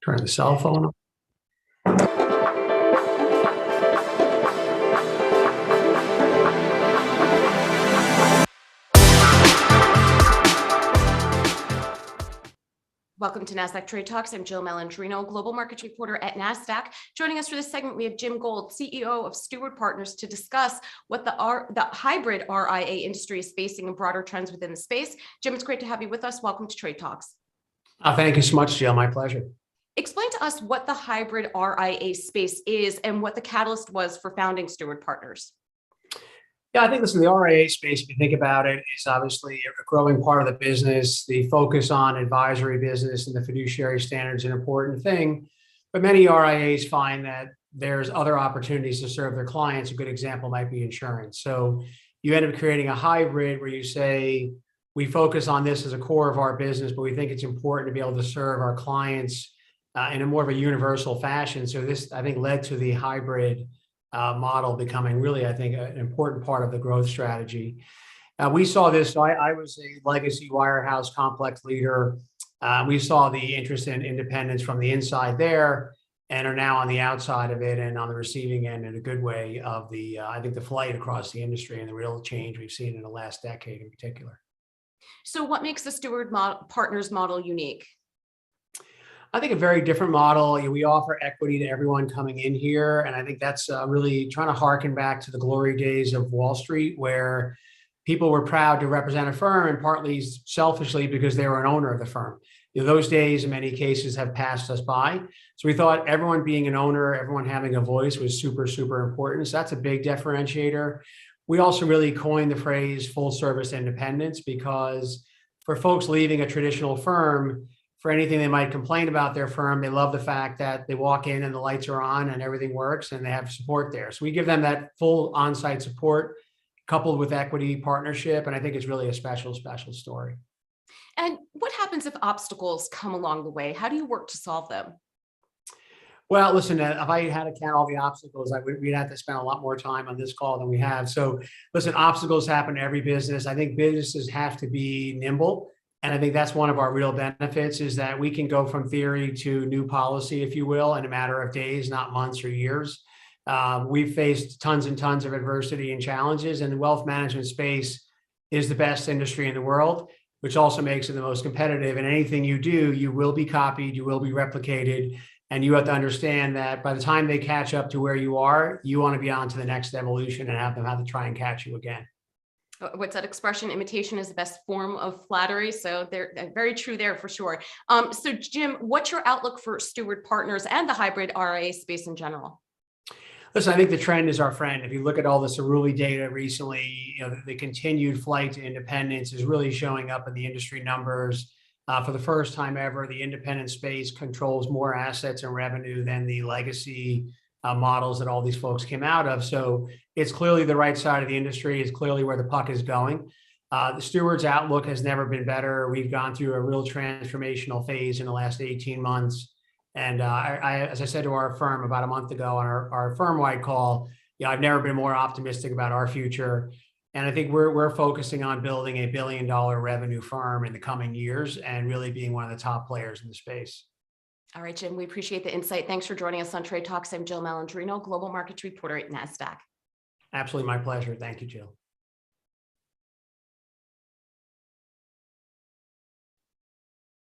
Turn the cell phone on. Welcome to Nasdaq Trade Talks. I'm Jill Malandrino, global markets reporter at Nasdaq. Joining us for this segment, we have Jim Gold, CEO of Steward Partners, to discuss what the hybrid RIA industry is facing and broader trends within the space. Jim, it's great to have you with us. Welcome to Trade Talks. Thank you so much, Jill. My pleasure. Explain to us what the hybrid RIA space is and what the catalyst was for founding Steward Partners. Yeah, I think listen, the RIA space, if you think about it, is obviously a growing part of the business. The focus on advisory business and the fiduciary standards is an important thing. But many RIAs find that there's other opportunities to serve their clients. A good example might be insurance. So you end up creating a hybrid where you say, we focus on this as a core of our business, but we think it's important to be able to serve our clients in a more of a universal fashion. So this, I think, led to the hybrid model becoming really, I think, an important part of the growth strategy. We saw this. So I was a legacy wirehouse complex leader. We saw the interest in independence from the inside there, and are now on the outside of it and on the receiving end in a good way of the, I think, the flight across the industry and the real change we've seen in the last decade in particular. So what makes the Steward Partners model unique? I think a very different model. We offer equity to everyone coming in here. And I think that's really trying to harken back to the glory days of Wall Street, where people were proud to represent a firm, and partly selfishly because they were an owner of the firm. Those days, in many cases, have passed us by. So we thought everyone being an owner, everyone having a voice was super, super important. So that's a big differentiator. We also really coined the phrase full service independence, because for folks leaving a traditional firm, for anything they might complain about their firm, they love the fact that they walk in and the lights are on and everything works and they have support there. So we give them that full on-site support coupled with equity partnership. And I think it's really a special, special story. And what happens if obstacles come along the way? How do you work to solve them? Well, listen, if I had to count all the obstacles, we'd have to spend a lot more time on this call than we have. So listen, obstacles happen to every business. I think businesses have to be nimble. And I think that's one of our real benefits, is that we can go from theory to new policy, if you will, in a matter of days, not months or years. We've faced tons and tons of adversity and challenges, and the wealth management space is the best industry in the world, which also makes it the most competitive. And anything you do, you will be copied, you will be replicated, and you have to understand that by the time they catch up to where you are, you want to be on to the next evolution and have them have to try and catch you again. What's that expression? Imitation is the best form of flattery. So they're very true there for sure. So Jim, what's your outlook for Steward Partners and the hybrid RIA space in general? Listen, I think the trend is our friend. If you look at all the Cerulli data recently, the continued flight to independence is really showing up in the industry numbers. For the first time ever, the independent space controls more assets and revenue than the legacy models that all these folks came out of. So it's clearly the right side of the industry. It's clearly where the puck is going. The Steward's outlook has never been better. We've gone through a real transformational phase in the last 18 months. And as I said to our firm about a month ago on our firm-wide call, I've never been more optimistic about our future. And I think we're focusing on building $1 billion revenue firm in the coming years and really being one of the top players in the space. All right, Jim, we appreciate the insight. Thanks for joining us on Trade Talks. I'm Jill Malandrino, global markets reporter at Nasdaq. Absolutely my pleasure. Thank you, Jill.